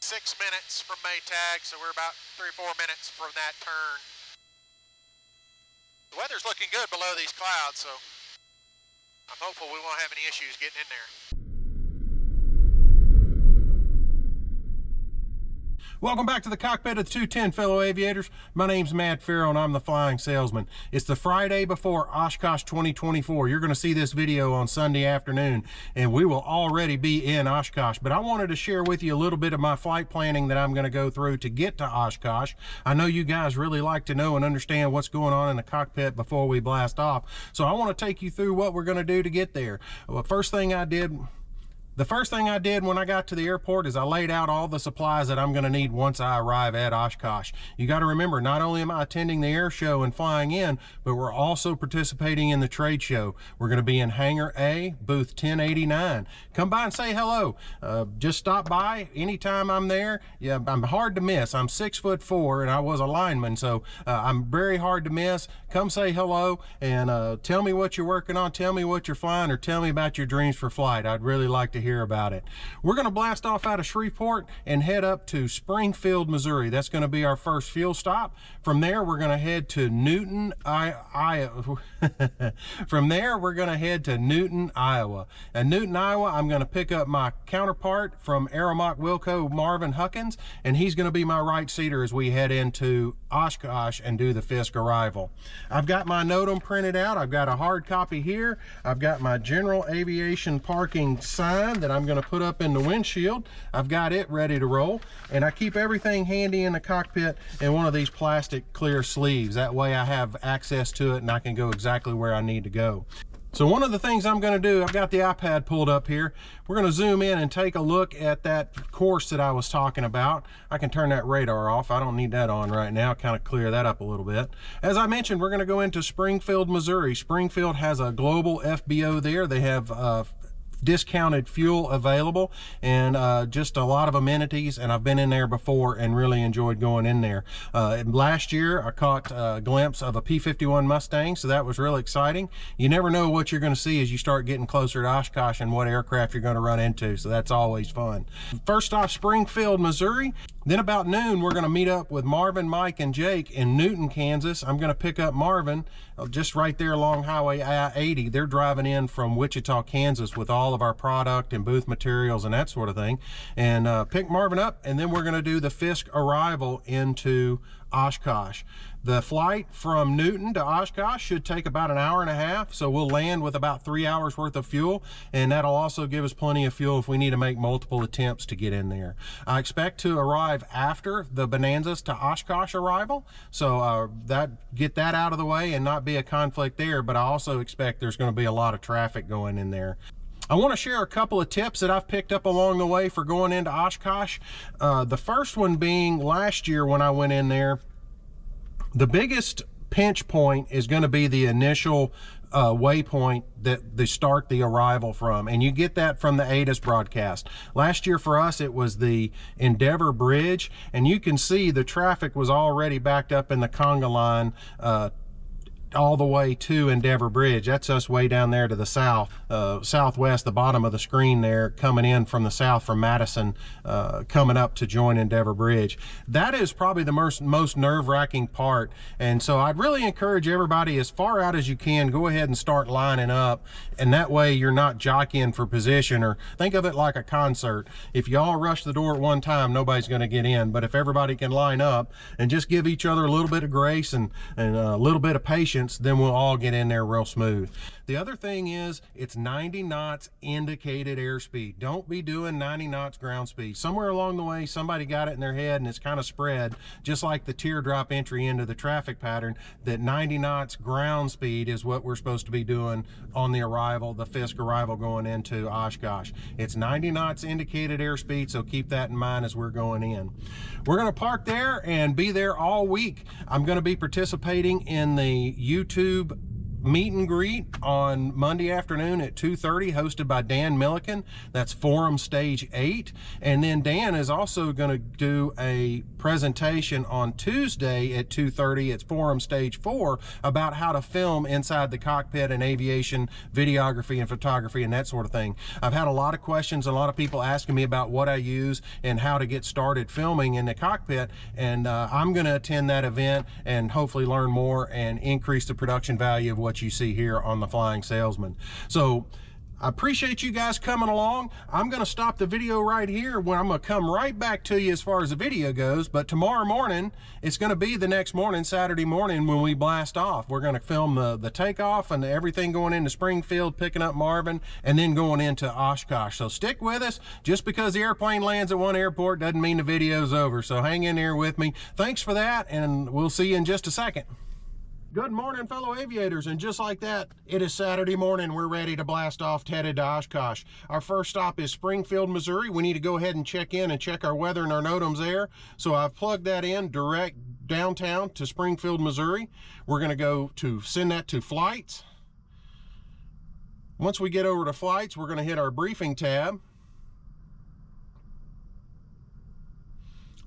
6 minutes from Maytag, so we're about 3 or 4 minutes from that turn. The weather's looking good below these clouds, so I'm hopeful we won't have any issues getting in there. Welcome back to the cockpit of the 210, fellow aviators. My name's Matt Farrell and I'm the flying salesman. It's the Friday before Oshkosh 2024. You're going to see this video on Sunday afternoon and we will already be in Oshkosh. But I wanted to share with you a little bit of my flight planning that I'm going to go through to get to Oshkosh. I know you guys really like to know and understand what's going on in the cockpit before we blast off. So I want to take you through what we're going to do to get there. Well, the first thing I did when I got to the airport is I laid out all the supplies that I'm going to need once I arrive at Oshkosh. You got to remember, not only am I attending the air show and flying in, but we're also participating in the trade show. We're going to be in Hangar A, booth 1089. Come by and say hello. Just stop by anytime I'm there. Yeah, I'm hard to miss. I'm 6'4" and I was a lineman, so I'm very hard to miss. Come say hello and tell me what you're working on, tell me what you're flying, or tell me about your dreams for flight. I'd really like to hear about it. We're going to blast off out of Shreveport and head up to Springfield, Missouri. That's going to be our first fuel stop. From there, we're going to head to Newton, Iowa. From there, we're going to head to Newton, Iowa. And Newton, Iowa, I'm going to pick up my counterpart from Aramark Wilco, Marvin Huckins, and he's going to be my right seater as we head into Oshkosh and do the Fisk arrival. I've got my NOTAM printed out. I've got a hard copy here. I've got my general aviation parking sign that I'm going to put up in the windshield. I've got it ready to roll, and I keep everything handy in the cockpit in one of these plastic clear sleeves. That way I have access to it and I can go exactly where I need to go. So one of the things I'm going to do, I've got the iPad pulled up here. We're going to zoom in and take a look at that course that I was talking about. I can turn that radar off. I don't need that on right now. Kind of clear that up a little bit. As I mentioned, we're going to go into Springfield, Missouri. Springfield has a global FBO there. They have discounted fuel available and just a lot of amenities, and I've been in there before and really enjoyed going in there. Last year I caught a glimpse of a P-51 Mustang, so that was really exciting. You never know what you're going to see as you start getting closer to Oshkosh and what aircraft you're going to run into, so that's always fun. First off, Springfield, Missouri. Then about noon we're going to meet up with Marvin, Mike, and Jake in Newton, Kansas. I'm going to pick up Marvin just right there along Highway I-80. They're driving in from Wichita, Kansas with all of our product and booth materials and that sort of thing, and pick Marvin up, and then we're going to do the Fisk arrival into Oshkosh. The flight from Newton to Oshkosh should take about an hour and a half, so we'll land with about 3 hours worth of fuel, and that'll also give us plenty of fuel if we need to make multiple attempts to get in there. I expect to arrive after the Bonanzas to Oshkosh arrival, so get that out of the way and not be a conflict there, but I also expect there's going to be a lot of traffic going in there. I want to share a couple of tips that I've picked up along the way for going into Oshkosh. The first one being last year when I went in there, the biggest pinch point is going to be the initial waypoint that they start the arrival from, and you get that from the ATIS broadcast. Last year for us it was the Endeavor Bridge, and you can see the traffic was already backed up in the conga line all the way to Endeavor Bridge. That's us way down there to the south, southwest, the bottom of the screen there, coming in from the south from Madison, coming up to join Endeavor Bridge. That is probably the most nerve-wracking part, and so I'd really encourage everybody, as far out as you can, go ahead and start lining up, and that way you're not jockeying for position. Or think of it like a concert. If you all rush the door at one time, nobody's going to get in, but if everybody can line up and just give each other a little bit of grace and a little bit of patience, then we'll all get in there real smooth. The other thing is, it's 90 knots indicated airspeed. Don't be doing 90 knots ground speed. Somewhere along the way, somebody got it in their head and it's kind of spread, just like the teardrop entry into the traffic pattern, that 90 knots ground speed is what we're supposed to be doing on the arrival, the Fisk arrival going into Oshkosh. It's 90 knots indicated airspeed, so keep that in mind as we're going in. We're going to park there and be there all week. I'm going to be participating in the YouTube meet and greet on Monday afternoon at 2:30, hosted by Dan Milliken. That's Forum Stage 8. And then Dan is also going to do a presentation on Tuesday at 2:30 at Forum Stage 4 about how to film inside the cockpit and aviation videography and photography and that sort of thing. I've had a lot of questions, a lot of people asking me about what I use and how to get started filming in the cockpit, and I'm going to attend that event and hopefully learn more and increase the production value of what you see here on the Flying Salesman. So I appreciate you guys coming along. I'm going to stop the video right here when I'm going to come right back to you as far as the video goes. But tomorrow morning, it's going to be the next morning, Saturday morning, when we blast off. We're going to film the takeoff and everything going into Springfield, picking up Marvin, and then going into Oshkosh. So stick with us. Just because the airplane lands at one airport doesn't mean the video's over. So hang in here with me. Thanks for that, and we'll see you in just a second. Good morning, fellow aviators, and just like that, it is Saturday morning. We're ready to blast off, headed to Oshkosh. Our first stop is Springfield, Missouri. We need to go ahead and check in and check our weather and our NOTAMs there. So I've plugged that in direct downtown to Springfield, Missouri. We're going to go to send that to flights. Once we get over to flights, we're going to hit our briefing tab.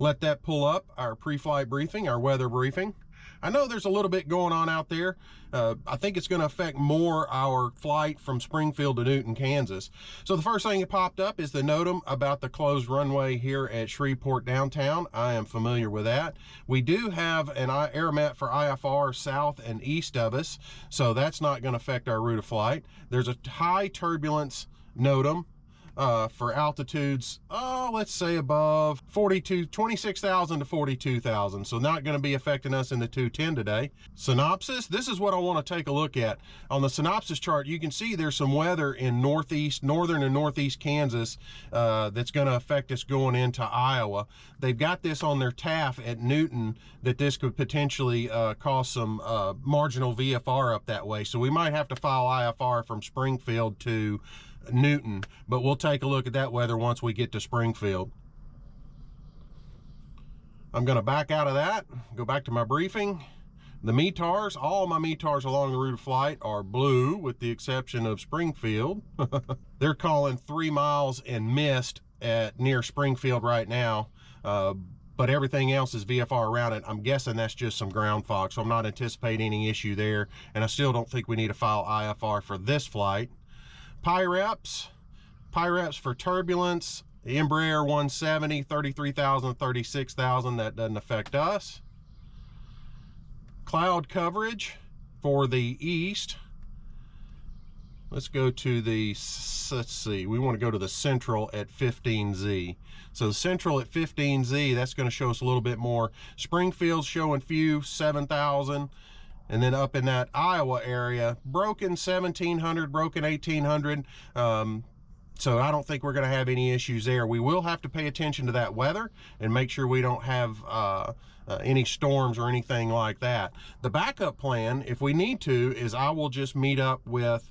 Let that pull up our pre-flight briefing, our weather briefing. I know there's a little bit going on out there. I think it's going to affect more our flight from Springfield to Newton, Kansas. So the first thing that popped up is the NOTAM about the closed runway here at Shreveport downtown. I am familiar with that. We do have an air map for IFR south and east of us, so that's not going to affect our route of flight. There's a high turbulence NOTAM for altitudes, let's say above 26,000 to 42,000. So not going to be affecting us in the 210 today. Synopsis, this is what I want to take a look at. On the synopsis chart, you can see there's some weather in northern and northeast Kansas that's going to affect us going into Iowa. They've got this on their TAF at Newton that this could potentially cause some marginal VFR up that way. So we might have to file IFR from Springfield to Newton, but we'll take a look at that weather once we get to Springfield. I'm going to back out of that, go back to my briefing. The METARs, all my METARs along the route of flight are blue with the exception of Springfield. They're calling 3 miles and mist at near Springfield right now, but everything else is VFR around it. I'm guessing that's just some ground fog, so I'm not anticipating any issue there, and I still don't think we need to file IFR for this flight. PIREPs for turbulence, the Embraer 170, 33,000, 36,000, that doesn't affect us. Cloud coverage for the east. Let's go to the, let's see, we want to go to the central at 15Z. So the central at 15Z, that's going to show us a little bit more. Springfield's showing few, 7,000. And then up in that Iowa area, broken 1,700, broken 1,800. So I don't think we're going to have any issues there. We will have to pay attention to that weather and make sure we don't have any storms or anything like that. The backup plan, if we need to, is I will just meet up with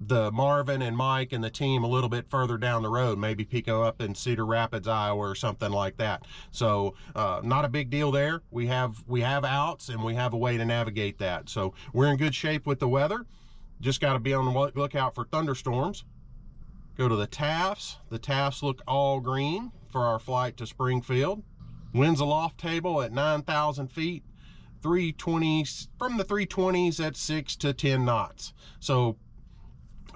the Marvin and Mike and the team a little bit further down the road, maybe Pico up in Cedar Rapids, Iowa or something like that. So not a big deal there. We have outs and we have a way to navigate that. So we're in good shape with the weather. Just got to be on the lookout for thunderstorms. Go to the TAFs. The TAFs look all green for our flight to Springfield. Winds aloft table at 9,000 feet. 320s, from the 320s at 6 to 10 knots. So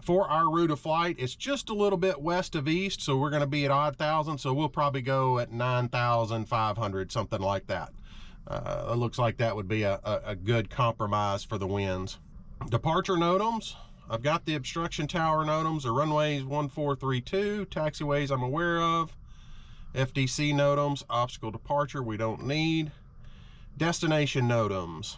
for our route of flight, it's just a little bit west of east, so we're going to be at odd thousand, so we'll probably go at 9,500, something like that. It looks like that would be a good compromise for the winds. Departure NOTAMs, I've got the obstruction tower NOTAMs, the runways 1432, taxiways I'm aware of. FDC NOTAMs, obstacle departure we don't need. Destination NOTAMs.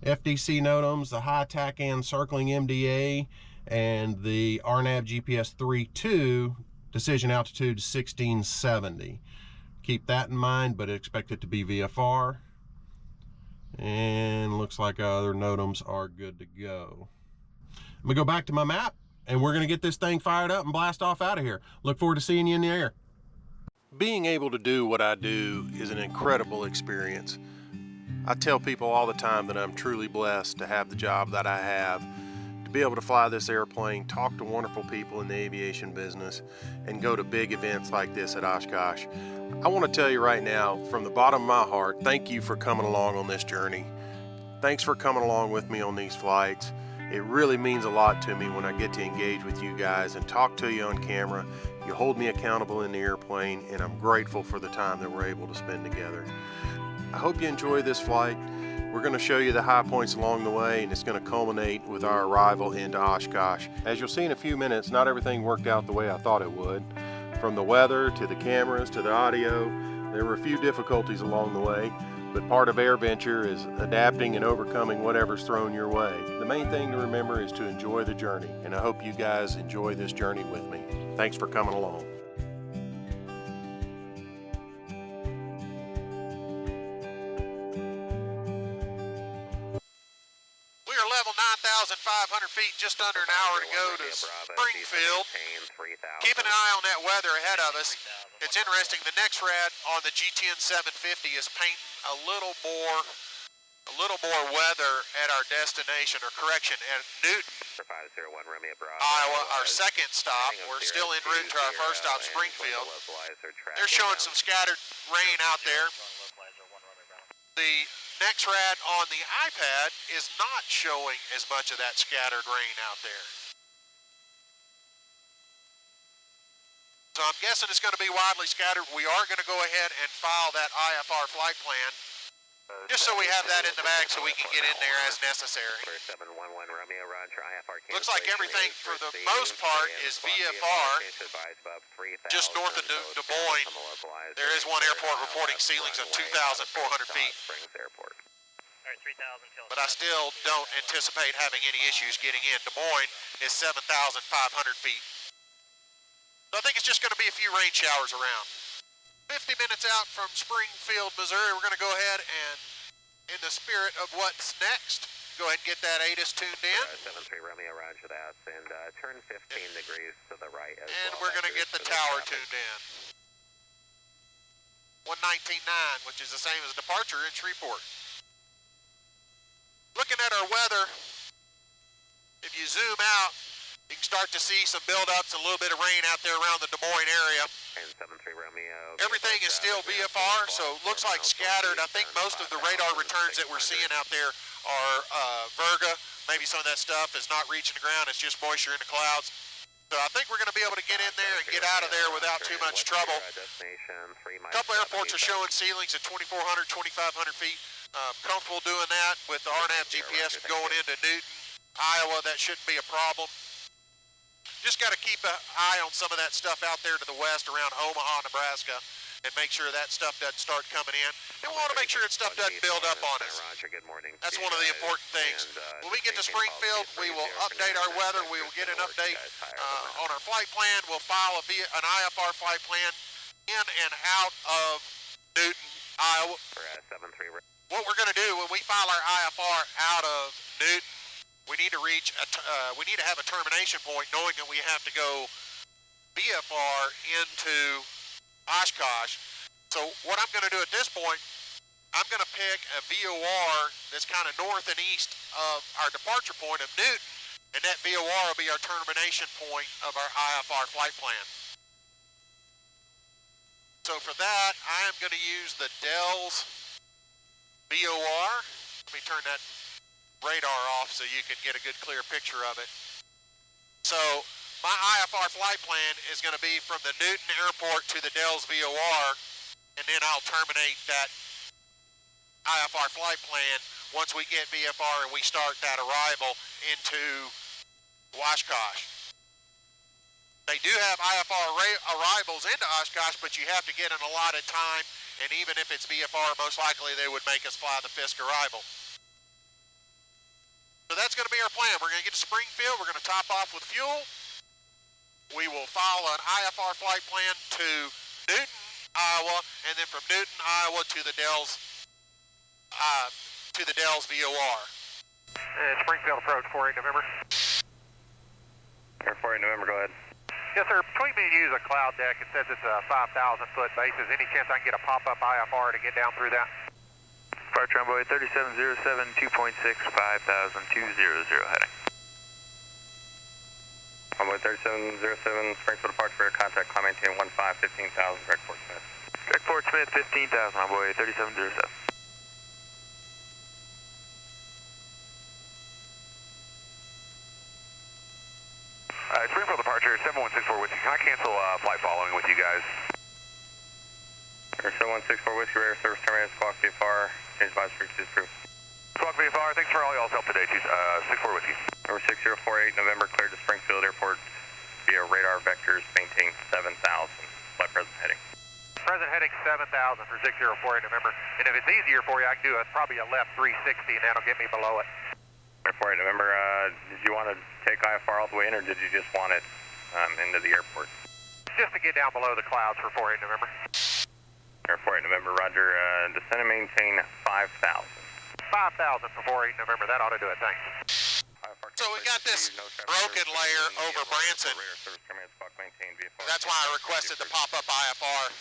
FDC NOTAMs, the high TACAN circling MDA, and the RNAV GPS 3.2, decision altitude 1670. Keep that in mind, but expect it to be VFR. And looks like other NOTAMs are good to go. I'm gonna go back to my map, and we're gonna get this thing fired up and blast off out of here. Look forward to seeing you in the air. Being able to do what I do is an incredible experience. I tell people all the time that I'm truly blessed to have the job that I have, to be able to fly this airplane, talk to wonderful people in the aviation business, and go to big events like this at Oshkosh. I want to tell you right now, from the bottom of my heart, thank you for coming along on this journey. Thanks for coming along with me on these flights. It really means a lot to me when I get to engage with you guys and talk to you on camera. You hold me accountable in the airplane, and I'm grateful for the time that we're able to spend together. I hope you enjoy this flight. We're going to show you the high points along the way, and it's going to culminate with our arrival into Oshkosh. As you'll see in a few minutes, not everything worked out the way I thought it would. From the weather to the cameras to the audio, there were a few difficulties along the way, but part of AirVenture is adapting and overcoming whatever's thrown your way. The main thing to remember is to enjoy the journey, and I hope you guys enjoy this journey with me. Thanks for coming along. We are level 9,500 feet, just under an hour to go to Springfield. Keeping an eye on that weather ahead of us. It's interesting, the next rad on the GTN 750 is painting a little more weather at our destination, or correction, at Newton, Iowa, our second stop. We're still en route to our first stop, Springfield. They're showing some scattered rain out there. The next rad on the iPad is not showing as much of that scattered rain out there. So I'm guessing it's going to be widely scattered. We are going to go ahead and file that IFR flight plan, just so we have that in the bag so we can get in there as necessary. Looks like everything for the most part is VFR, just north of Des Moines. There is one airport reporting ceilings of 2,400 feet. But I still don't anticipate having any issues getting in. Des Moines is 7,500 feet. So I think it's just going to be a few rain showers around. 50 minutes out from Springfield, Missouri, we're going to go ahead and, in the spirit of what's next, go ahead and get that ATIS tuned in. 73 Romeo, roger that, and turn 15 degrees to the right as and well. We're going to get the tower tuned in. 119.9, which is the same as departure in Shreveport. Looking at our weather, if you zoom out, you can start to see some buildups, a little bit of rain out there around the Des Moines area. And 73 Romeo. Everything is still VFR, so it looks like scattered. I think most of the radar returns that we're seeing out there are Virga. Maybe some of that stuff is not reaching the ground. It's just moisture in the clouds. So I think we're going to be able to get in there and get out of there without too much trouble. A couple airports are showing ceilings at 2,400, 2,500 feet. Comfortable doing that with the RNAV GPS going into Newton, Iowa. That shouldn't be a problem. Just got to keep an eye on some of that stuff out there to the west around Omaha, Nebraska, and make sure that stuff doesn't start coming in. And we want to make sure that stuff doesn't build up on us. That's one of the important things. When we get to Springfield, we will update our weather. We will get an update on our flight plan. We'll file an IFR flight plan in and out of Newton, Iowa. What we're going to do when we file our IFR out of Newton, we need to have a termination point, knowing that we have to go VFR into Oshkosh. So what I'm going to do at this point, I'm going to pick a VOR that's kind of north and east of our departure point of Newton, and that VOR will be our termination point of our IFR flight plan. So for that, I am going to use the Dell's VOR. Let me turn that radar off so you can get a good clear picture of it. So my IFR flight plan is going to be from the Newton Airport to the Dell's VOR, and then I'll terminate that IFR flight plan once we get VFR and we start that arrival into Oshkosh. They do have IFR arrivals into Oshkosh, but you have to get an allotted time, and even if it's VFR, most likely they would make us fly the Fisk arrival. So that's going to be our plan. We're going to get to Springfield. We're going to top off with fuel. We will file an IFR flight plan to Newton, Iowa, and then from Newton, Iowa to the Dell's VOR. Springfield approach 48 November. 48 November, go ahead. Yes, sir. Between me and you is a cloud deck. It says it's a 5,000 foot basis. Any chance I can get a pop-up IFR to get down through that? Departure runway 3707, 2.6, 5000, heading. Runway 3707, Springfield departure, contact, climb maintain 15, 15,000, direct Fort Smith. Direct Fort Smith, 15,000, runway 3707. Springfield departure, 7164 Whiskey. Can I cancel flight following with you guys? 7164 Whiskey, radar service terminated, squawk VFR, change by frequency approved. Squawk VFR, thanks for all y'all's help today, 64 Whiskey. Number 6048, November, cleared to Springfield Airport via radar vectors, maintain 7,000, flight present heading. Present heading 7,000 for 6048 November. And if it's easier for you, I can do probably a left 360 and that'll get me below it. 48 November, did you want to take IFR all the way in or did you just want it into the airport? Just to get down below the clouds for 48 November. 48 November, roger, descend and maintain 5,000. 5,000 for 48 November, that ought to do it, thanks. So we got this broken layer over Branson. That's why I requested the pop-up IFR.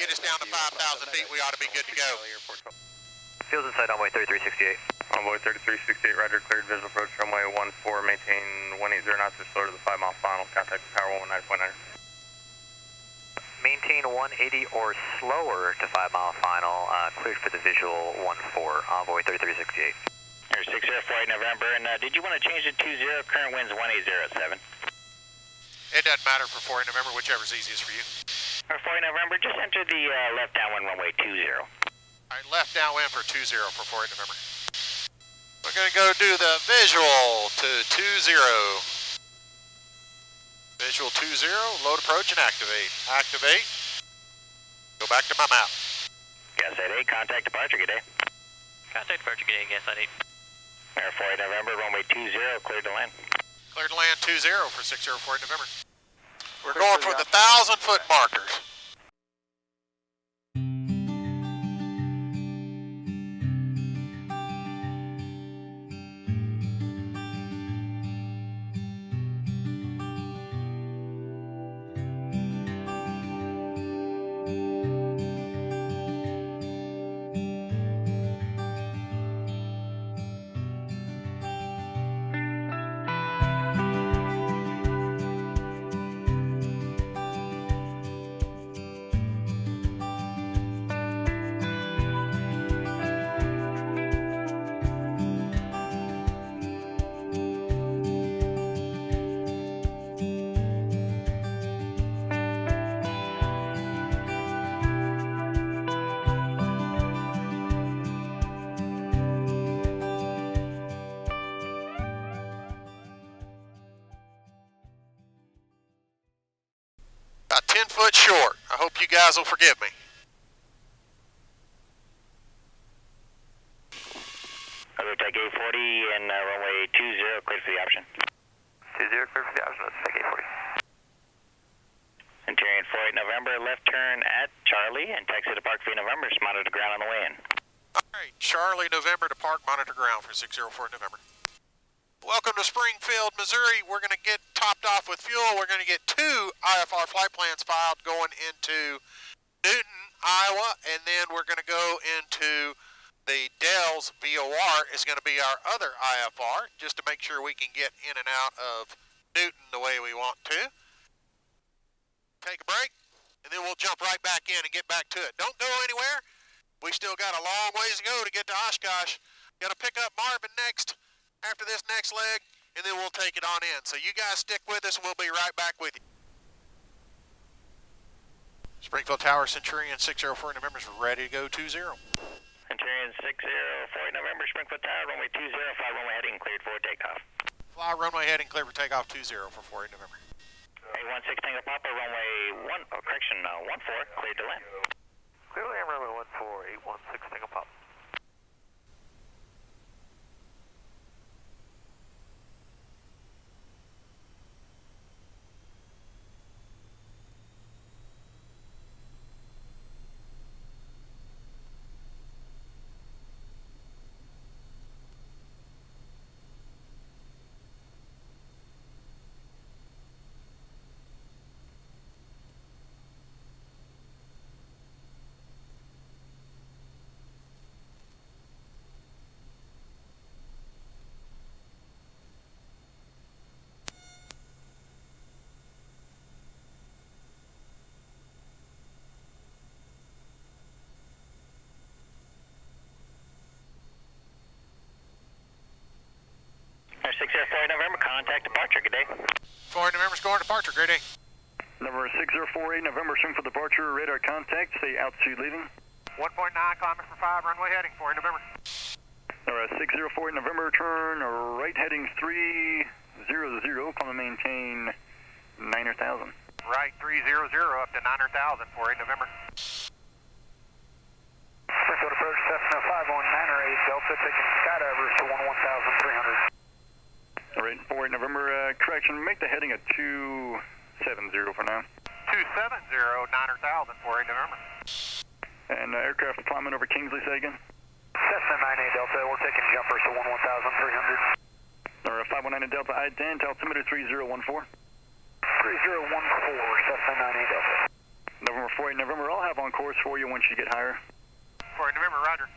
Get us down to 5,000 feet, we ought to be good to go. Fields inside runway 3368. Runway 3368, roger, cleared visual approach, runway 14, maintain 180 knots or slower to the 5 mile final, contact power 119.9. Maintain 180 or slower to 5 mile final, cleared for the visual 14, envoy 3368. Here, 6048 November, and did you want to change it to 20, current winds 1807? It doesn't matter for 48 November, whichever's easiest for you. For 48 November, just enter the left downwind runway 20. All right, left downwind for 20 for 48 November. We're going to go do the visual to 20. Visual 20, load approach and activate. Activate. Go back to my map. Gas 8, contact departure, good day. Contact departure, good day, gas 8. Air 48 November, runway 20, cleared to land. Cleared to land 20 for 6048 November. We're going for the 1,000-foot markers. About 10 foot short. I hope you guys will forgive me. I'll take 840 and runway 20, cleared for the option. 20, cleared for the option, let's take 840. Interior 48 November, left turn at Charlie and taxi to Park V November, monitor ground on the way in. All right, Charlie, November to Park, monitor ground for 604 November. Welcome to Springfield, Missouri. We're going to get topped off with fuel. We're going to get 2 IFR flight plans filed going into Newton, Iowa, and then we're going to go into the Dells VOR is going to be our other IFR, just to make sure we can get in and out of Newton the way we want to. Take a break, and then we'll jump right back in and get back to it. Don't go anywhere. We still got a long ways to go to get to Oshkosh. Got to pick up Marvin next. After this next leg, and then we'll take it on in. So you guys stick with us, and we'll be right back with you. Springfield Tower, Centurion 604 November is ready to go 20. Centurion 604 November, Springfield Tower, runway 20, fly runway heading cleared for takeoff. Fly runway heading clear for takeoff 20 for 48 November. 816 Tango Papa, runway 14, cleared to land. Clear to land, runway 14, 816 Tango Papa. contact departure. Good day. 4 November's going to departure. Great day. Number 6048 November, swing for departure, radar contact, say altitude leaving. 1.9, climbing for 5, runway heading 4 November. Alright, 604 November, turn right heading 300, climb and maintain 9,000. Right 300 up to 9,000 for 8 November. Springfield approach, Cessna 519 Delta, taking skydivers to 11,300. Alright, 48 November, correction, make the heading a 270 for now. 270, 9,000 for 8 November. And aircraft climbing over Kingsley, say again. Cessna 98 Delta, we're taking jumpers to 11,300. Or 519 Delta, ident, altimeter 3014. 3014, Cessna 98 Delta. November 48 November, I'll have on course for you once you get higher. 4 November, roger.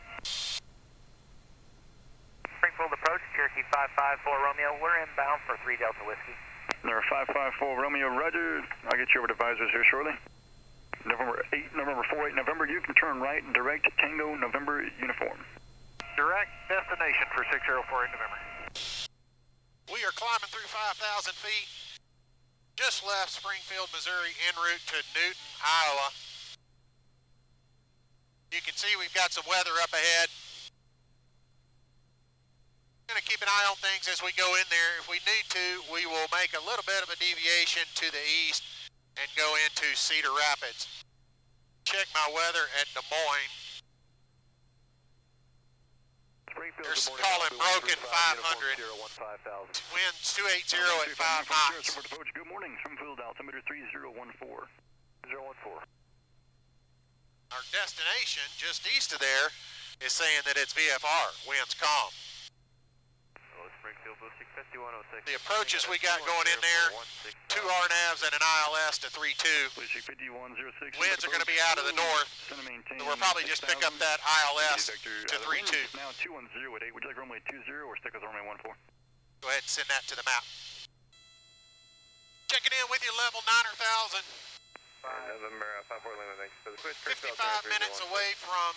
Springfield approach, Cherokee 554 Romeo, we're inbound for 3 Delta Whiskey. Number 554 Romeo, roger. I'll get you over to visors here shortly. November 48 November, you can turn right, direct Tango November uniform. Direct destination for 604 November. We are climbing through 5,000 feet. Just left Springfield, Missouri, en route to Newton, Iowa. You can see we've got some weather up ahead. Going to keep an eye on things as we go in there. If we need to, we will make a little bit of a deviation to the east and go into Cedar Rapids. Check my weather at Des Moines. They're calling broken 500. Winds 280 at 5 knots. Good morning, Springfield, altimeter 3014. 014. Our destination just east of there is saying that it's VFR, winds calm. The approaches we got going in there, 2 RNAVs and an ILS to 3-2. Winds are going to be out of the north, so we'll probably just pick up that ILS to 3-2. Now 210 at 8. Would you like runway 20 or stick with runway 14? Go ahead and send that to the map. Checking in with you, level 9,000. 55 minutes away from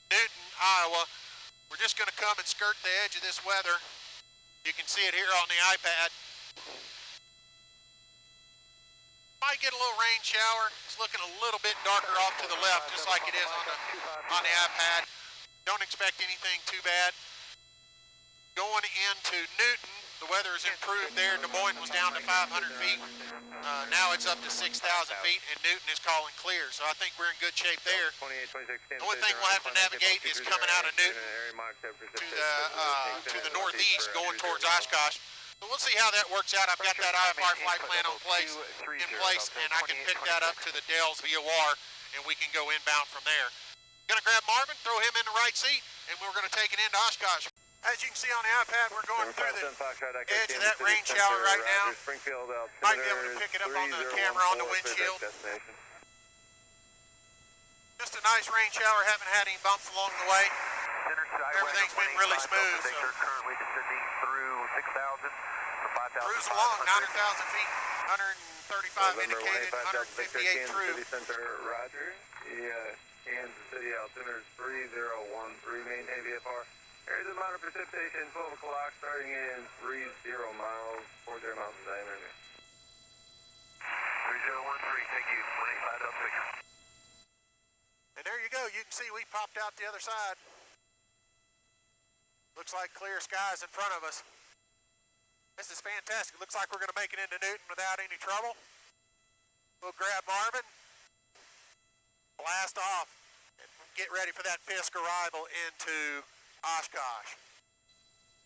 Newton, Iowa. We're just going to come and skirt the edge of this weather. You can see it here on the iPad. Might get a little rain shower. It's looking a little bit darker off to the left, just like it is on the iPad. Don't expect anything too bad. Going into Newton, the weather has improved there. Des Moines was down to 500 feet. Now it's up to 6,000 feet, and Newton is calling clear. So I think we're in good shape there. The only thing we'll have to navigate is coming out of Newton to the northeast, going towards Oshkosh. But we'll see how that works out. I've got that IFR flight plan in place, and I can pick that up to the Dells VOR, and we can go inbound from there. Gonna grab Marvin, throw him in the right seat, and we're gonna take it into Oshkosh. As you can see on the iPad, we're going through the edge of that rain shower right now. Might be able to pick it up on the camera on the windshield. Just a nice rain shower, haven't had any bumps along the way. Everything's been really smooth. So. Currently descending through 6,000 for 5,000. Cruise along, 900,000 feet, 135 indicated, 158 true. Roger. Kansas City altimeter 3013, maintain VFR. Areas of moderate precipitation, 12 o'clock, starting in 30 miles, 40 miles a diameter. 3013, thank you, 185.6. And there you go, you can see we popped out the other side. Looks like clear skies in front of us. This is fantastic. Looks like we're going to make it into Newton without any trouble. We'll grab Marvin, blast off, and get ready for that Fisk arrival into Oshkosh.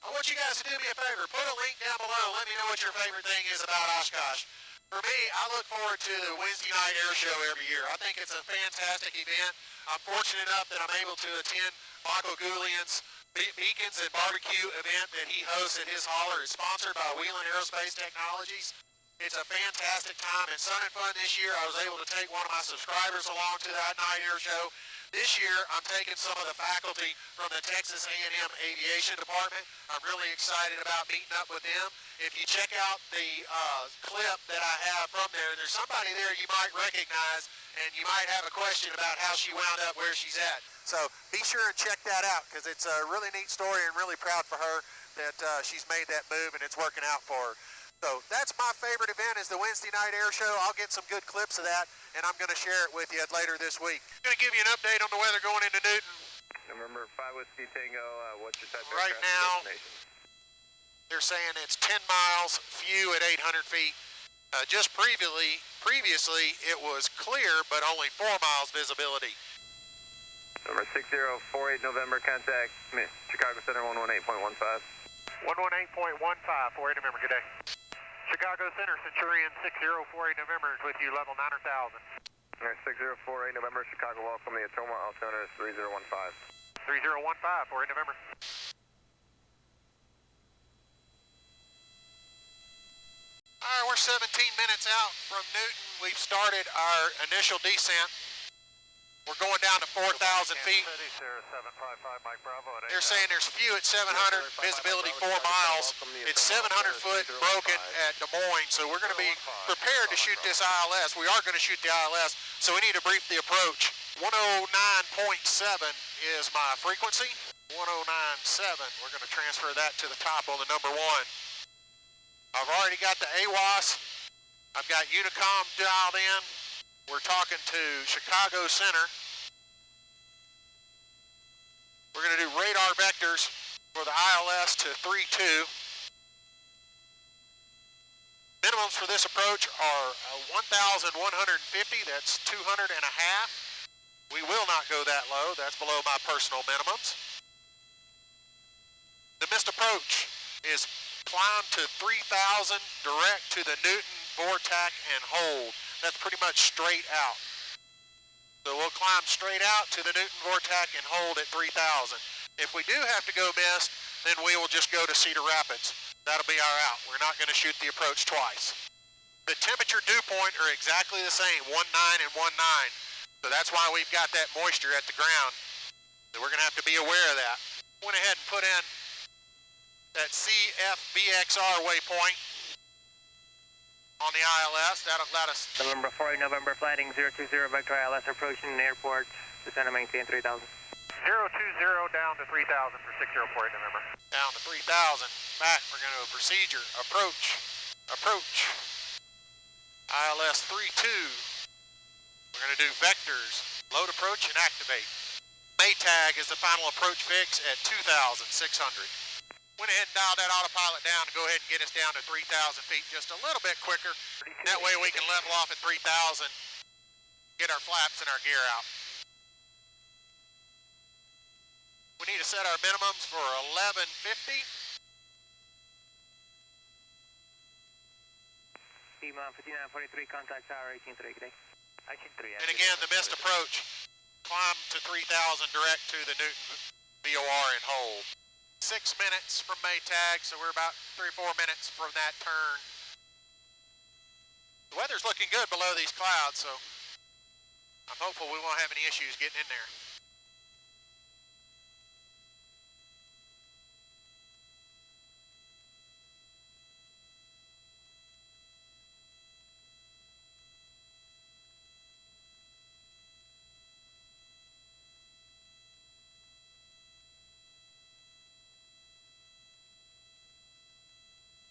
I want you guys to do me a favor. Put a link down below. Let me know what your favorite thing is about Oshkosh. For me, I look forward to the Wednesday night air show every year. I think it's a fantastic event. I'm fortunate enough that I'm able to attend Michael Goulian's Beacons and Barbecue event that he hosts at his hauler. It's sponsored by Wheelan Aerospace Technologies. It's a fantastic time. It's Sun and Fun this year. I was able to take one of my subscribers along to that night air show. This year, I'm taking some of the faculty from the Texas A&M Aviation Department. I'm really excited about meeting up with them. If you check out the clip that I have from there, there's somebody there you might recognize, and you might have a question about how she wound up where she's at. So be sure and check that out, because it's a really neat story and really proud for her that she's made that move and it's working out for her. So that's my favorite event is the Wednesday night air show. I'll get some good clips of that, and I'm going to share it with you later this week. I'm going to give you an update on the weather going into Newton. November 5 Whiskey Tango, what's your type of Right aircraft now, destination? they're saying it's 10 miles, few at 800 feet. Just previously, it was clear, but only 4 miles visibility. Number 6048 November, contact Chicago Center 118.15. 118.15, 48 November, good day. Chicago Center, Centurion 6048 November is with you, level 9,000. Alright, 6048 November, Chicago, welcome the Atoma, altimeter is 3015. 3015, 48 November. All right, we're 17 minutes out from Newton. We've started our initial descent. We're going down to 4,000 feet. They're saying there's few at 700, visibility 4 miles. It's 700 foot broken at Des Moines, so we're going to be prepared to shoot this ILS. We are going to shoot the ILS, so we need to brief the approach. 109.7 is my frequency. 109.7, we're going to transfer that to the top on the number 1. I've already got the AWAS. I've got Unicom dialed in. We're talking to Chicago Center. We're going to do radar vectors for the ILS to 3-2. Minimums for this approach are 1,150. That's 200 and a half. We will not go that low. That's below my personal minimums. The missed approach is climb to 3,000 direct to the Newton, Vortac, and hold. That's pretty much straight out. So we'll climb straight out to the Newton, Vortac, and hold at 3,000. If we do have to go missed, then we will just go to Cedar Rapids. That'll be our out. We're not going to shoot the approach twice. The temperature dew point are exactly the same, 19 and 19. So that's why we've got that moisture at the ground. So we're going to have to be aware of that. Went ahead and put in that CFBXR waypoint on the ILS. That'll let us. November 40, November, flighting 020, vector ILS approaching the airport, descend and maintain 3,000. 020 down to 3,000 for 6048 November. Down to 3,000. Back, we're going to procedure, approach. ILS 32. We're going to do vectors, load approach and activate. Maytag is the final approach fix at 2,600. Went ahead and dialed that autopilot down to go ahead and get us down to 3,000 feet just a little bit quicker. That way we can level off at 3,000, get our flaps and our gear out. We need to set our minimums for 1150. T-Mon 5943, contact tower 18-3, good day. 18-3. And again, the missed approach. Climb to 3,000 direct to the Newton VOR and hold. 6 minutes from Maytag, so we're about 3 or 4 minutes from that turn. The weather's looking good below these clouds, so I'm hopeful we won't have any issues getting in there.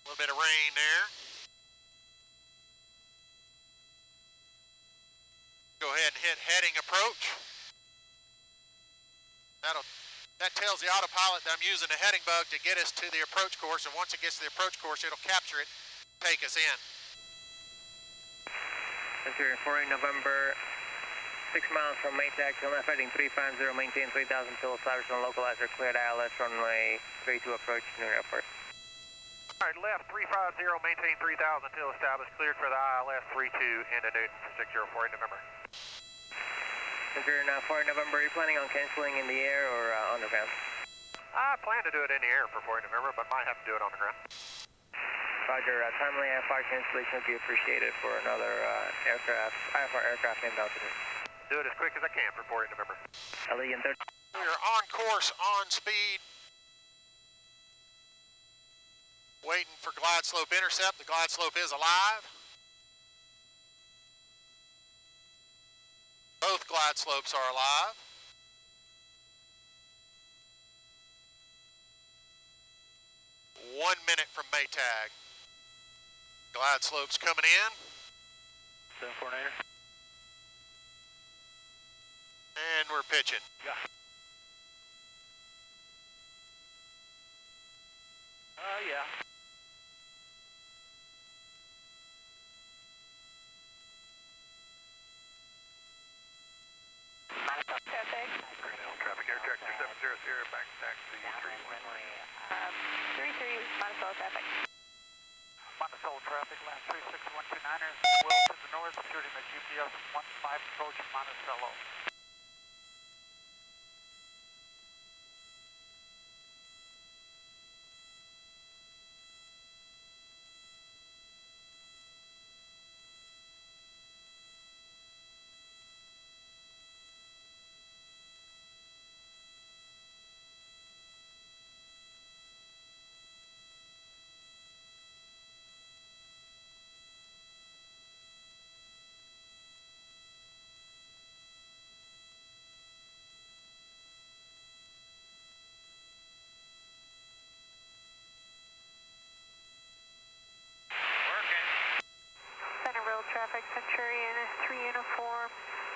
A little bit of rain there. Go ahead and hit heading approach. That tells the autopilot that I'm using the heading bug to get us to the approach course, and once it gets to the approach course, it'll capture it, take us in. Centurion 40, November, 6 miles from Maytag, to left heading 350, maintain 3,000 till establishment localizer cleared ILS runway 32 approach New Airport. All right, left 350, maintain 3,000 till established, cleared for the ILS 32 into Newton for 6048 November. Centurion 40, November, are you planning on canceling in the air or underground? I plan to do it in the air for 40 November, but might have to do it on the ground. Roger, timely IFR cancellation would be appreciated for another IFR aircraft inbound to me. Do it as quick as I can for 40 November. LE in 30. We're on course, on speed. Waiting for glide slope intercept. The glide slope is alive. Both glide slopes are alive. One minute from Maytag. Glide slopes coming in. 749er. And we're pitching. Yeah. Yeah. Traffic air tractor 700, back taxi 311. 33, Monticello traffic. Monticello traffic, land 36129ers, well to the north, shooting the GPS 15 approach Monticello. Centerville traffic, Centurion 3 uniform,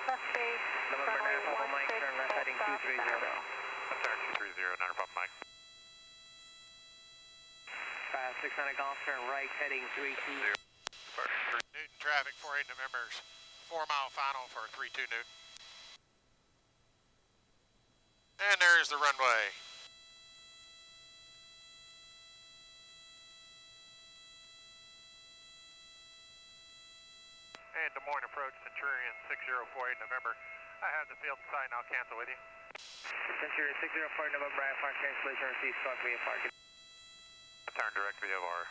left base, November runway 9 Papa Mike, 16, turn left heading full stop, 230. Centerville. Taxi 30, 9 Papa Mike. 600 golf, turn right heading 32. Newton traffic, 48 November's 4-mile final for 32 Newton. And there's the runway. And Des Moines approach, Centurion 6048 November. I have the field in sight and I'll cancel with you. Centurion 604 November, IFR cancellation received, squawk VFR. Turn direct VFR.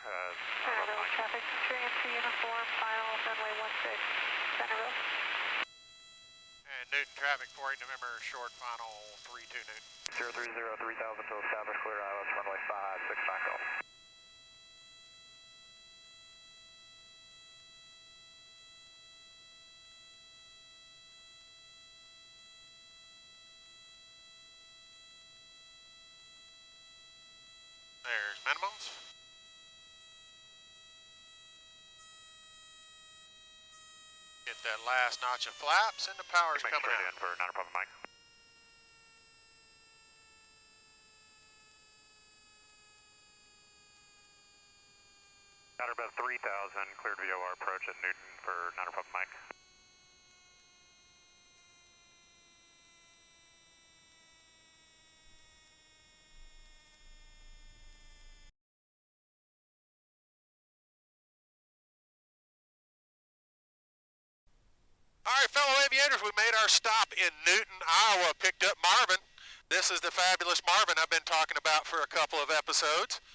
Centerville traffic, Centurion 3 uniform, final, runway 16, Centerville. And Newton traffic, 48 November, short final, 32 Newton. 030, 3000 to establish clear ILS runway 56 back off. There's minimums. Get that last notch of flaps and the power's Make coming straight out. in for 9 Papa Mike. Got about 3000, cleared VOR approach at Newton for 9 Papa Mike. All right, fellow aviators, we made our stop in Newton, Iowa, picked up Marvin. This is the fabulous Marvin I've been talking about for a couple of episodes.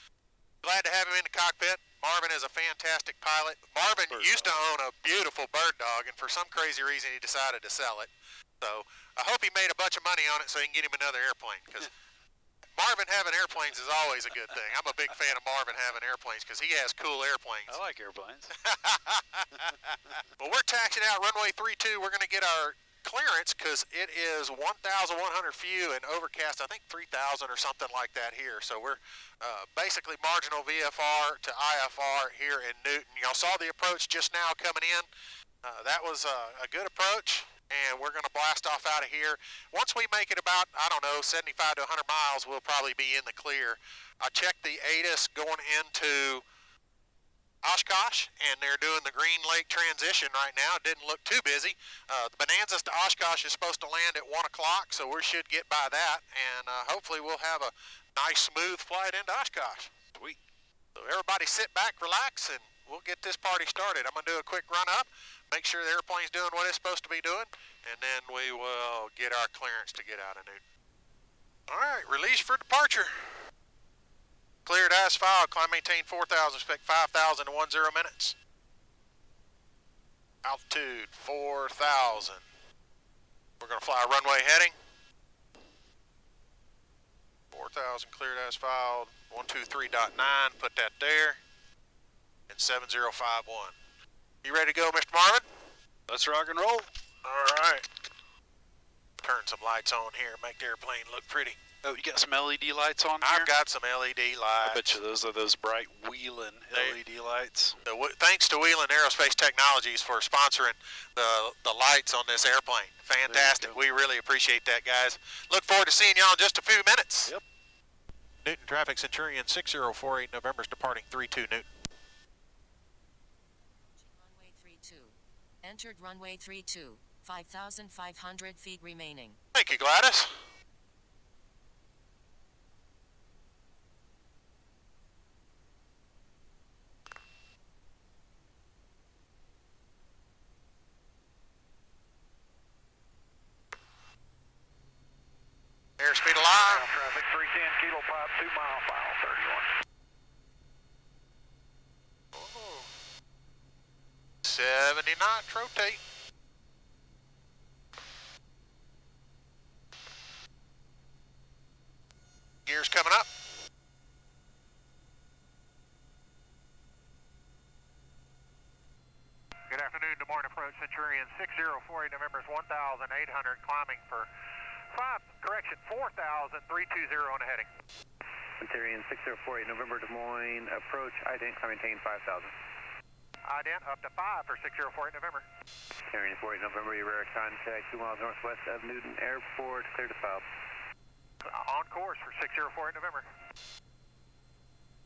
Glad to have him in the cockpit. Marvin is a fantastic pilot. Marvin used to own a beautiful bird dog, and for some crazy reason he decided to sell it. So I hope he made a bunch of money on it so he can get him another airplane, because Marvin having airplanes is always a good thing. I'm a big fan of Marvin having airplanes because he has cool airplanes. I like airplanes. Well, we're taxiing out runway 32. We're going to get our clearance because it is 1,100 few and overcast, I think 3,000 or something like that here. So we're basically marginal VFR to IFR here in Newton. Y'all saw the approach just now coming in. That was a good approach, and we're going to blast off out of here. Once we make it about, I don't know, 75 to 100 miles, we'll probably be in the clear. I checked the ATIS going into Oshkosh, and they're doing the Green Lake transition right now. It didn't look too busy. The Bonanzas to Oshkosh is supposed to land at 1 o'clock, so we should get by that, and hopefully we'll have a nice, smooth flight into Oshkosh. Sweet. So everybody sit back, relax, and we'll get this party started. I'm going to do a quick run-up, make sure the airplane's doing what it's supposed to be doing, and then we will get our clearance to get out of Newton. All right, release for departure. Cleared as filed, climb maintain 4,000, spec 5,000 to 10 minutes. Altitude 4,000. We're going to fly runway heading. 4,000 cleared as filed, 123.9, put that there, and 7051. You ready to go, Mr. Marvin? Let's rock and roll. All right. Turn some lights on here, make the airplane look pretty. Oh, you got some LED lights on there? I've got some LED lights. I bet you those are those bright Wheeling LED lights. Thanks to Wheeling Aerospace Technologies for sponsoring the lights on this airplane. Fantastic. We really appreciate that, guys. Look forward to seeing y'all in just a few minutes. Yep. Newton Traffic Centurion 6048 November's departing 32 Newton. Runway 32. Entered runway 32. 5,500 feet remaining. Thank you, Gladys. Airspeed alive. Traffic 310, kilo pipe, 2 mile final, 31. Oh. 70 knots, rotate. Gears coming up. Good afternoon, Des Moines approach Centurion 6048 November's 1,800, climbing for 4,320 on the heading. Centurion 6048 November Des Moines approach, ident, maintain 5,000. Ident up to 5 for 6048 November. Centurion 48 November, your radar contact 2 miles northwest of Newton Airport, clear to south. On course for 6048 November.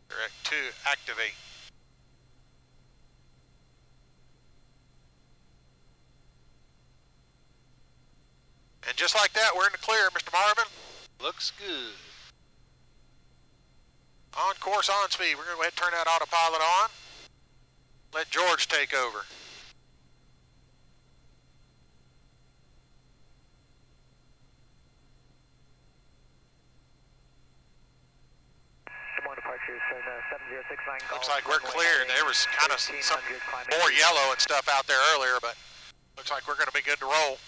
Direct 2, activate. And just like that, we're in the clear, Mr. Marvin. Looks good. On course, on speed. We're going to go ahead and turn that autopilot on. Let George take over. Des Moines departure, 7069. Looks like we're clear. There was kind of some more yellow and stuff out there earlier, but looks like we're going to be good to roll.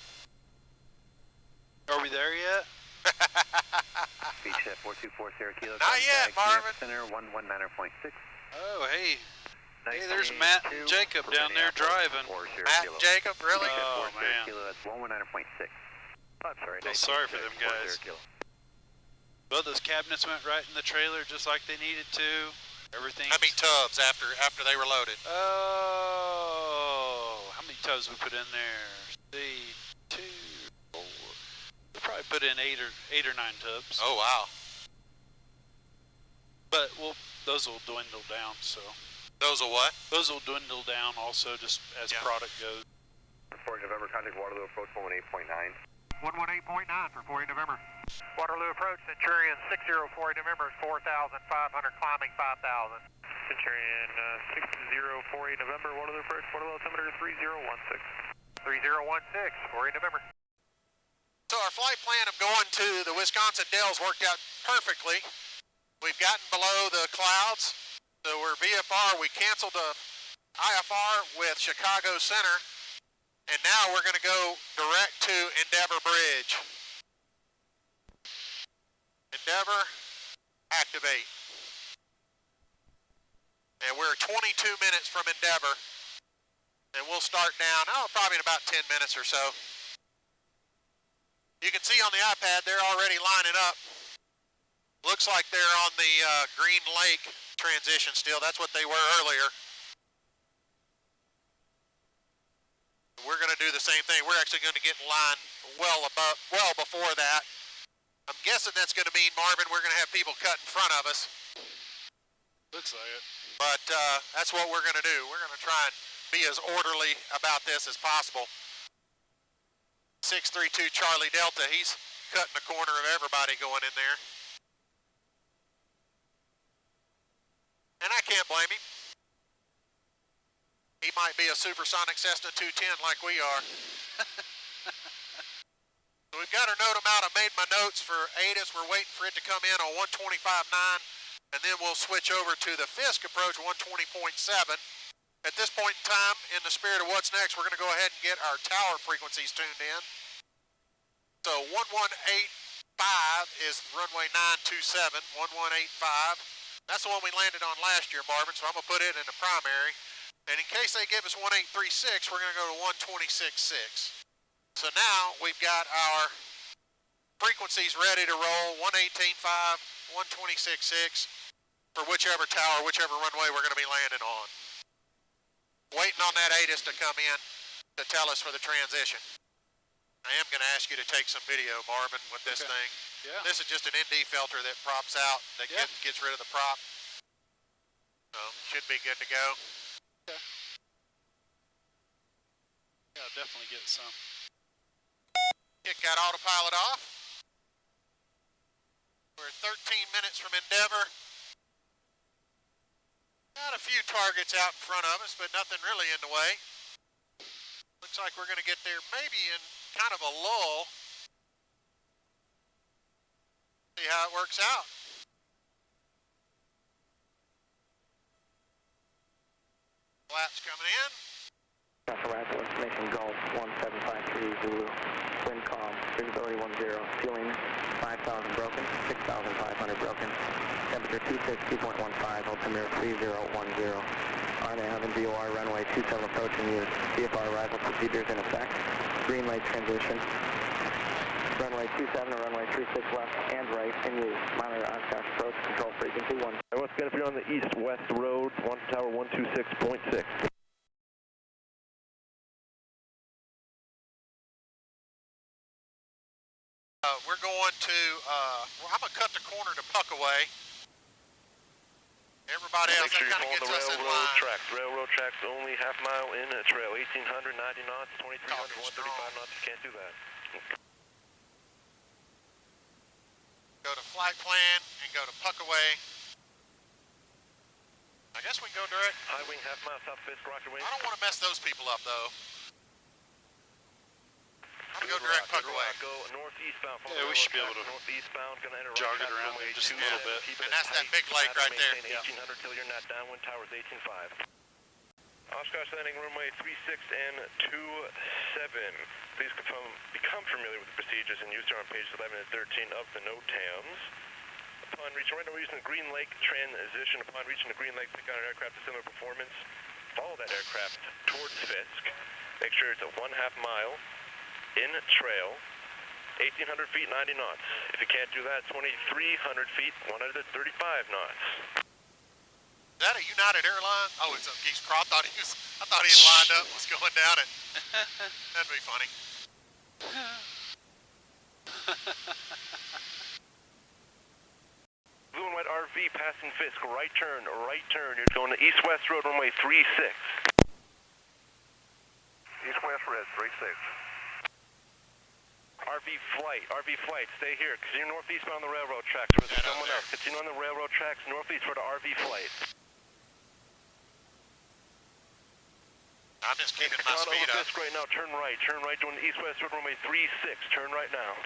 Are we there yet? Beach 4240 kilo. Not yet, Marvin. Center 119.6. Oh, hey. Hey, there's Matt and Jacob down there driving. Matt and Jacob, really? Oh, man. That's 119.6. I'm sorry. Feel sorry for them guys. Well, those cabinets went right in the trailer just like they needed to. Everything. How many tubs after they were loaded? Oh, how many tubs we put in there? See, 2, 4. We probably put in 8 or 9 tubs. Oh, wow. But those will dwindle down. So Those will what? those will dwindle down also just as product goes. For November, contact Waterloo approach 118.9. 118.9 for 48 November. Waterloo approach Centurion 6048 November is 4,500, climbing 5,000. Centurion 6048 November, Waterloo approach, Waterloo altimeter 3016. 3016, 48 November. So our flight plan of going to the Wisconsin Dells worked out perfectly. We've gotten below the clouds, so we're VFR. We canceled the IFR with Chicago Center, and now we're going to go direct to Endeavor Bridge. Endeavor, activate. And we're 22 minutes from Endeavor, and we'll start down, probably in about 10 minutes or so. You can see on the iPad, they're already lining up. Looks like they're on the Green Lake transition still. That's what they were earlier. We're going to do the same thing. We're actually going to get in line well before that. I'm guessing that's going to mean, Marvin, we're going to have people cut in front of us. Looks like it. But that's what we're going to do. We're going to try and be as orderly about this as possible. 632 Charlie Delta, he's cutting the corner of everybody going in there. And I can't blame him. He might be a supersonic Cessna 210 like we are. So we've got our NOTAM out. I made my notes for ATIS. We're waiting for it to come in on 125.9, and then we'll switch over to the Fisk approach 120.7. At this point in time, in the spirit of what's next, we're going to go ahead and get our tower frequencies tuned in. So 1185 is runway 927, 1185. That's the one we landed on last year, Marvin, so I'm going to put it in the primary. And in case they give us 1836, we're going to go to 126.6. So now we've got our frequencies ready to roll, 118.5, 126.6, for whichever tower, whichever runway we're going to be landing on. Waiting on that ATIS to come in to tell us for the transition. I am going to ask you to take some video, Marvin, with this thing. Yeah. This is just an ND filter that props out, that gets rid of the prop. So, should be good to go. Okay. Yeah, I'll definitely get some. Kick that autopilot off. We're 13 minutes from Endeavour. Got a few targets out in front of us, but nothing really in the way. Looks like we're going to get there maybe in kind of a lull. See how it works out. Flaps coming in. Rapid information Gulf 1753 Zulu. Wind calm, visibility 10, fueling 5,000 broken, 6,500 broken. Temperature 262.15, altimeter 3010. RNA having VOR runway 27 approaching you. VFR arrival procedures in effect. Green light transition. Runway 27 and runway 36 left and right in use. Monitor Oshkosh approach, control frequency 1. What's good if you're on the east-west road, one tower 126.6. We're going to, I'm going to cut the corner to Puckaway. Everybody else, that kind of gets us in line. Railroad tracks only half mile in a trail, 1,800, 90 knots, 2,300, 135 knots, you can't do that. Go to flight plan and go to Puckaway. I guess we can go direct. High wing, half mile, south Fisk, roger wing. I don't want to mess those people up though. I'm going to go direct Puckaway. Go northeastbound. Yeah, we should be able to northeastbound, gonna enter jog it around there just a little bit. And that's that big lake right there. 1,800 till you're not downwind, towers 18.5. Oshkosh landing runway 36 and 27. Please become familiar with the procedures and use on pages 11 and 13 of the NOTAMs. Upon reaching, right now we're using the Green Lake transition. Upon reaching the Green Lake, pick out an aircraft of similar performance. Follow that aircraft towards Fisk. Make sure it's a 1/2 mile in trail, 1,800 feet, 90 knots. If you can't do that, 2,300 feet, 135 knots. Is that a United Airline? Oh, he's I thought he had lined up, was going down it. That'd be funny. Blue and white RV passing Fisk, right turn. You're going to east-west road, runway 36. East-west red, 36. RV flight, stay here. Continue northeastbound on the railroad tracks. There's someone else. Continue on the railroad tracks, northeast for the RV flight. I'm just keeping my speed up. Fisk right now, turn right doing the east-west road, runway 36. Turn right now.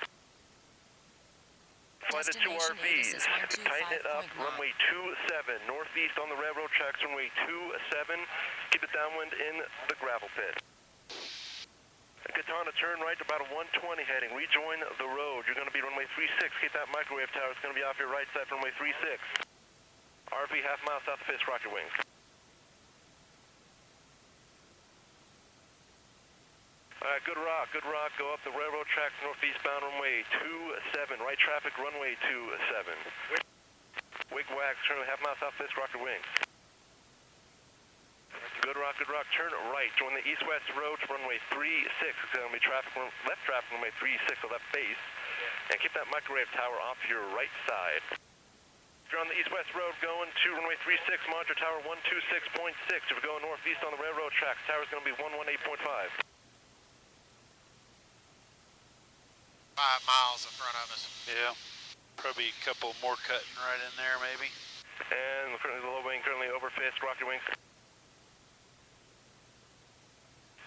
Flight of 2 RVs, tighten it up, runway 27, northeast on the railroad tracks, runway 27, keep it downwind in the gravel pit. Katana, turn right to about a 120 heading, rejoin the road, you're going to be runway 36, keep that microwave tower, it's going to be off your right side, runway 36. RV half mile south of Fisk, rocket wings. Alright, good rock, go up the railroad tracks northeastbound runway 27, right traffic runway 27. Wigwags, turn half mile south Fisk, rocket wings. Good rock, turn right, join the east-west road runway 36, it's going to be left traffic runway 36, so left base, and keep that microwave tower off your right side. If you're on the east-west road going to runway 36, monitor tower 126.6, if you're going northeast on the railroad tracks, tower's going to be 118.5. 5 miles in front of us. Yeah, probably a couple more cutting right in there, maybe. And currently the low wing, currently over Fisk, rocket wings.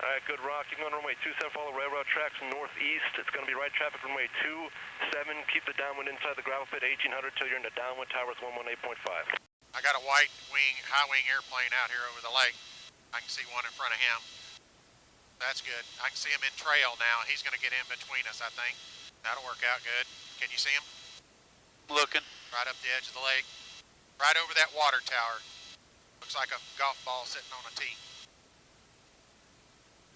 Alright, good rock. You can go on runway 27, follow railroad tracks northeast. It's going to be right traffic runway 27. Keep the downwind inside the gravel pit, 1,800 till you're in the downwind towers, 118.5. I got a white wing, high wing airplane out here over the lake. I can see one in front of him. That's good. I can see him in trail now. He's going to get in between us, I think. That'll work out good. Can you see him? Looking. Right up the edge of the lake. Right over that water tower. Looks like a golf ball sitting on a tee.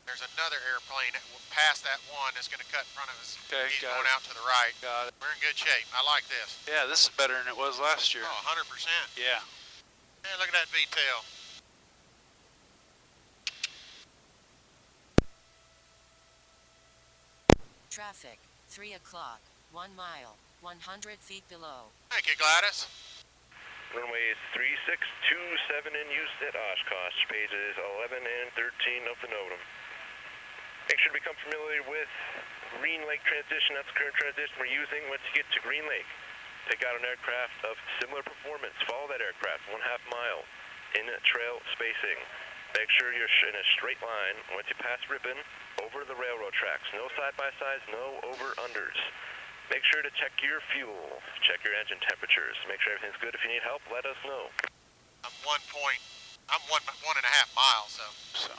There's another airplane past that one that's going to cut in front of us. Okay, He's got going it. out to the right. Got it. We're in good shape. I like this. Yeah, this is better than it was last year. Oh, 100%. Yeah. Hey, look at that V-tail. Traffic, 3 o'clock, 1 mile, 100 feet below. Thank you, Gladys. Runway 3627 in use at Oshkosh, pages 11 and 13 of the NOTAM. Make sure to become familiar with Green Lake transition. That's the current transition we're using. Once you get to Green Lake, take out an aircraft of similar performance. Follow that aircraft 1/2 mile in trail spacing. Make sure you're in a straight line. Once you pass Ripon, over the railroad tracks. No side-by-sides, no over-unders. Make sure to check your fuel. Check your engine temperatures. Make sure everything's good. If you need help, let us know. I'm 1.5 miles, so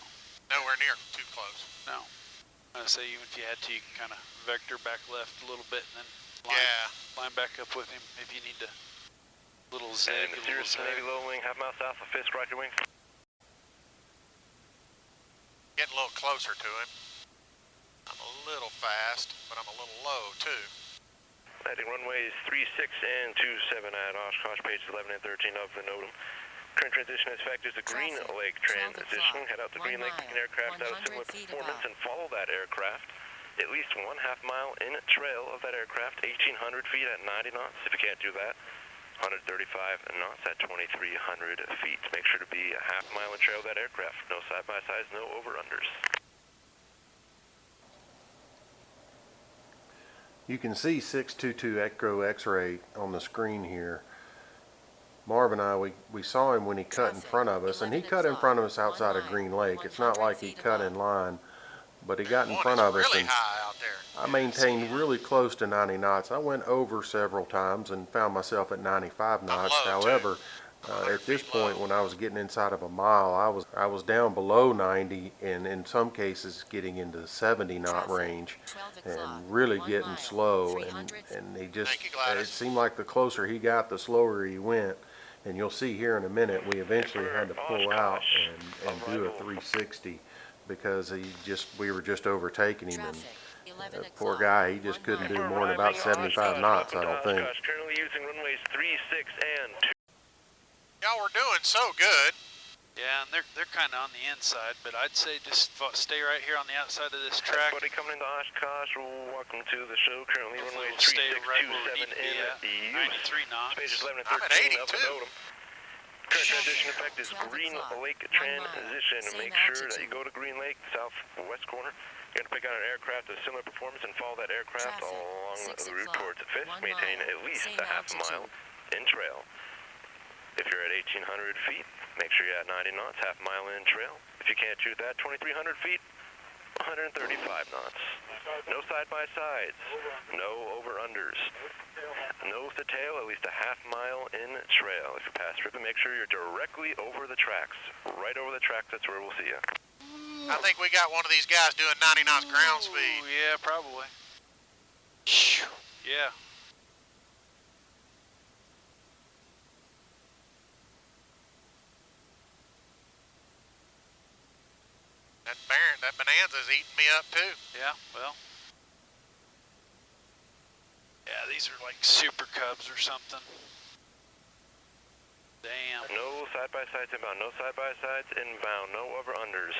nowhere near too close. No. I would say even if you had to, you can kind of vector back left a little bit and then line back up with him if you need to. Little zig, and the Cirrus Navy low wing, 1/2 mile south of Fisk, rocket wing. Getting a little closer to him. I'm a little fast, but I'm a little low too. Landing runways 36 and 27 at Oshkosh, pages 11 and 13 of the NOTAM. Current transition is factors the Green Lake transition. Head out to Green Lake, pick an aircraft out of similar performance and follow that aircraft. At least 1/2 mile in trail of that aircraft, 1,800 feet at 90 knots. If you can't do that, 135 knots at 2,300 feet. Make sure to be a 1/2 mile in trail of that aircraft. No side-by-sides, no over-unders. You can see 622 Echo X-ray on the screen here. Marv and I, we saw him when he cut in front of us, and he cut in front of us outside of Green Lake. It's not like he cut in line, but he got in front of us, really and high out there. I maintained really close to 90 knots. I went over several times and found myself at 95 knots. However, at this point, when I was getting inside of a mile, I was down below 90, and in some cases getting into the 70 knot range, and really getting slow. And he just, it seemed like the closer he got, the slower he went. And you'll see here in a minute, we eventually had to pull out and do a 360 because we were just overtaking him. And poor guy, he just couldn't do more than about 75 knots, I don't think. Currently using runways 36 and 2. Y'all were doing so good. Yeah, and they're kind of on the inside, but I'd say just stay right here on the outside of this track. Everybody coming into Oshkosh, welcome to the show. Currently runway stay right where we 3627 need to be at 93 knots. Pages 11 and I'm at 13 82. of the NOTAM. Current transition effect is Green Lake transition. Make sure that you go to Green Lake, southwest corner. You're going to pick out an aircraft of similar performance and follow that aircraft along the route towards Fisk. Maintain at least a 1/2 mile in trail. If you're at 1,800 feet, make sure you're at 90 knots, 1/2 mile in trail. If you can't shoot that, 2,300 feet, 135 knots. No side-by-sides, no over-unders. Nose to tail, at least a 1/2 mile in trail. If you pass Ripon, make sure you're directly over the tracks. Right over the tracks, that's where we'll see you. I think we got one of these guys doing 90 knots ground speed. Yeah, probably. Yeah. That Bonanza's eating me up too. Yeah, well. Yeah, these are like Super Cubs or something. Damn. No side-by-sides inbound, no side-by-sides inbound, no over-unders.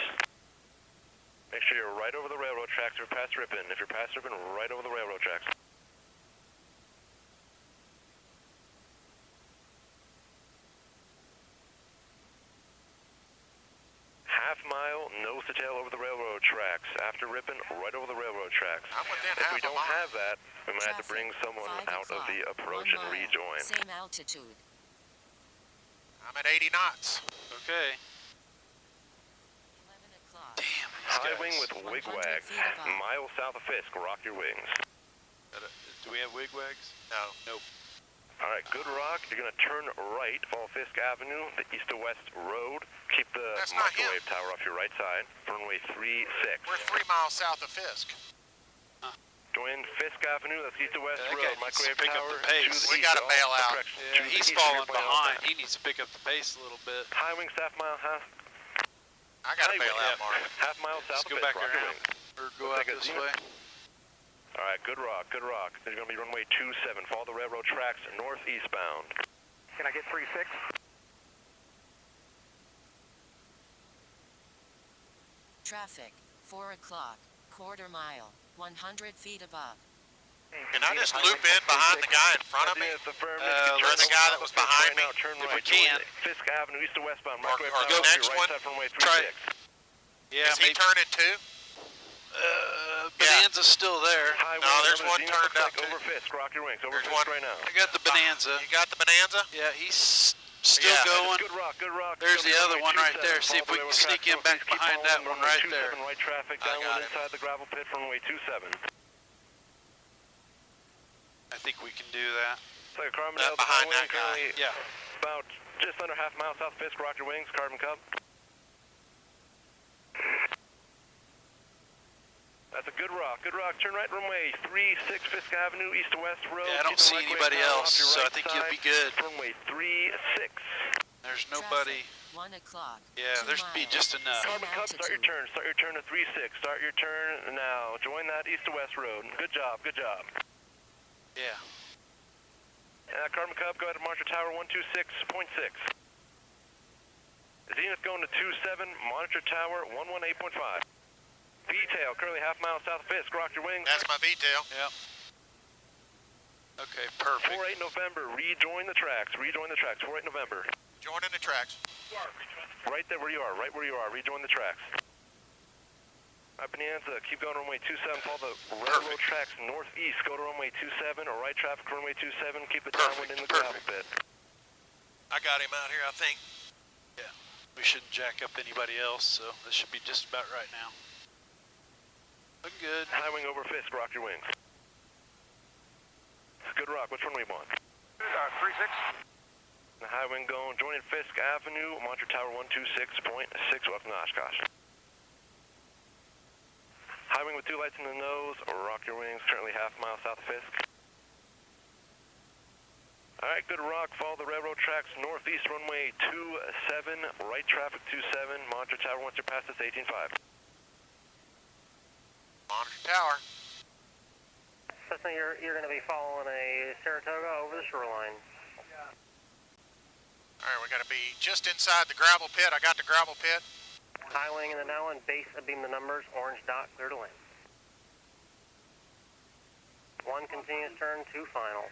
Make sure you're right over the railroad tracks if you're past Ripon. If you're past Ripon, right over the railroad tracks. Half mile, nose to tail over the railroad tracks. After Ripon, right over the railroad tracks. If we don't have that, we might have to bring someone out of the approach and rejoin. Same altitude. I'm at 80 knots. Okay. 11 o'clock. Damn. High wing with wigwag. Miles south of Fisk. Rock your wings. Do we have wigwags? No. Nope. All right, good rock. You're going to turn right, follow Fisk Avenue, the east to west road. Keep the microwave tower off your right side. Runway 36. We're 3 miles south of Fisk. Join Fisk Avenue, that's east to west road. Okay, Microwave pick up tower. the pace. We got to bail out. Yeah, he's falling behind. He needs to pick up the pace a little bit. High wing, staff mile, huh? I got to bail out, Mark. Half mile south Let's go of back Fisk, roger around, wings. or go out this way. All right, good rock, good rock. There's going to be runway 27. Follow the railroad tracks northeastbound. Can I get 36? Traffic, 4 o'clock, quarter mile, 100 feet above. Can I just loop in behind the guy in front of me? Turn the guy that was behind me? Turn If right. we can. Fisk Avenue, east to westbound. Or Microwave the power, next right one? side from runway Try 36. it. Yeah, Is he maybe. turning too? Bonanza's still there. No, there's one turned up too. Over Fisk, rock your wings. Over There's Fisk one. right now. I got the Bonanza. You got the Bonanza? Yeah, he's still Yeah. going. Good rock, good rock. There's the other Runway one right 27. there. See if we can sneak in back Keep behind that following one right runway there. 27, right traffic, I got downwind him. inside the gravel pit from runway 27. I think we can do that. So Carbon That behind that guy. currently Yeah. about just under half mile south Fisk, rock your wings, Carbon Cub. That's a good rock, good rock. Turn right runway 36 Fisk Avenue, east to west road. Yeah, I don't Keep the see microwave anybody power else, off your so I right think you'll side. be good. Runway 36. There's nobody. Traffic, 1 o'clock. Yeah, 2 there's be miles, just enough. same Carbon Cub, start your altitude. turn. Start your turn to 36. Start your turn now. Join that east to west road. Good job, good job. Yeah. Carbon Cub, go ahead and Monitor Tower 126.6. Zenith going to 27, Monitor Tower 118.5. V-tail, currently half mile south of Fisk, rock your wings. That's my V-tail. Yep. Okay, perfect. 4-8 November, rejoin the tracks, 4-8 November. Joining the tracks. Right there where you are, rejoin the tracks. Alright, Bonanza, keep going runway 27, follow the railroad tracks northeast, go to runway 27, or right traffic runway 27, keep it downwind in the gravel pit. I got him out here, I think. Yeah. We shouldn't jack up anybody else, so this should be just about right now. Looking good. High wing over Fisk, rock your wings. Good rock, which one we want? 36. The high wing going, joining Fisk Avenue, Monitor Tower 126.6, welcome to Oshkosh. High wing with 2 lights in the nose, rock your wings, currently half mile south of Fisk. Alright, good rock, follow the railroad tracks northeast, runway 27, right traffic 27, Monitor Tower once you're past this 18.5. Monitor Tower. Cessna, you're going to be following a Saratoga over the shoreline. Alright, we got to be just inside the gravel pit. I got the gravel pit. High wing in the downwind, base beam the numbers, orange dot, clear to land. 1 continuous turn, 2 final.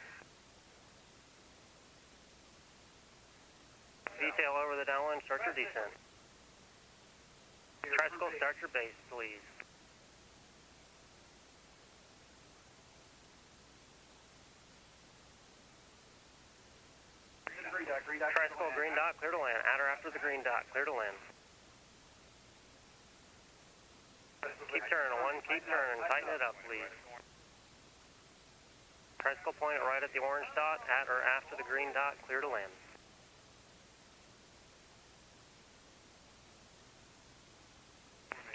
Detail over the downwind, start your descent. Tricycle, start your base, please. Tricycle, green dot, clear to land. At or after the green dot, clear to land. Keep turning, 1, keep turning, tighten it up, please. Tricycle point right at the orange dot, at or after the green dot, clear to land.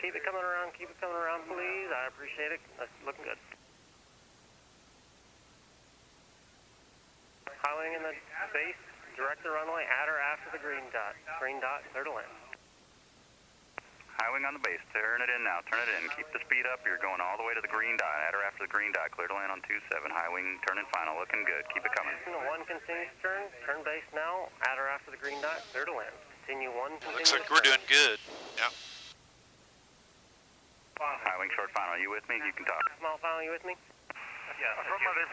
Keep it coming around, please. I appreciate it. That's looking good. High wing in the base, direct the runway at or after the green dot. Green dot, clear to land. High wing on the base, turn it in now, turn it in. Keep the speed up, you're going all the way to the green dot, at or after the green dot, clear to land on 27. High wing, turn in final, looking good, keep it coming. 1 continuous turn base now, at or after the green dot, clear to land. Continue 1 continuous Looks like we're doing good. Yep. High wing short final, you with me? You can talk. Small final, you with me? Yeah, from mother.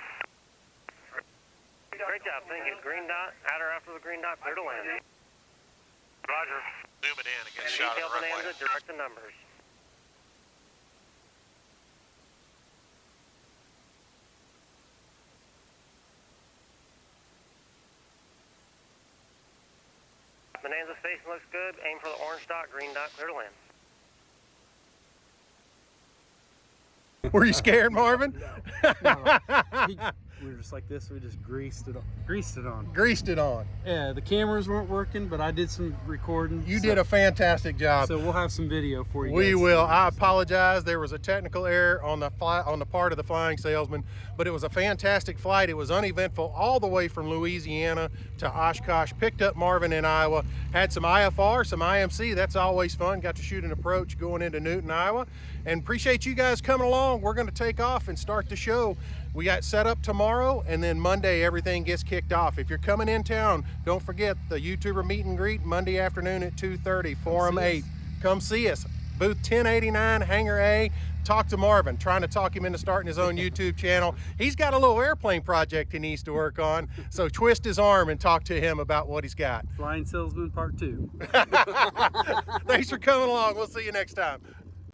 Great job, thank you. Green dot, at or after the green dot, clear to land. Roger. Zoom it in and get a shot Detail of the runway. Bonanza, direct the numbers. Bonanza face looks good. Aim for the orange dot, green dot, clear to land. Were you scared, Marvin? we were just like this. We just greased it on. Greased it on. Yeah, the cameras weren't working, but I did some recording. You did a fantastic job. So we'll have some video for you. We guys. will. I apologize. There was a technical error on the part of the flying salesman, but it was a fantastic flight. It was uneventful all the way from Louisiana to Oshkosh. Picked up Marvin in Iowa. Had some IFR, some IMC. That's always fun. Got to shoot an approach going into Newton, Iowa. And appreciate you guys coming along. We're going to take off and start the show. We got set up tomorrow, and then Monday everything gets kicked off. If you're coming in town, don't forget the YouTuber meet and greet Monday afternoon at 2:30, Forum 8. Come see us. Booth 1089, Hangar A. Talk to Marvin, trying to talk him into starting his own YouTube channel. He's got a little airplane project he needs to work on, so twist his arm and talk to him about what he's got. Flying Salesman Part 2. Thanks for coming along. We'll see you next time.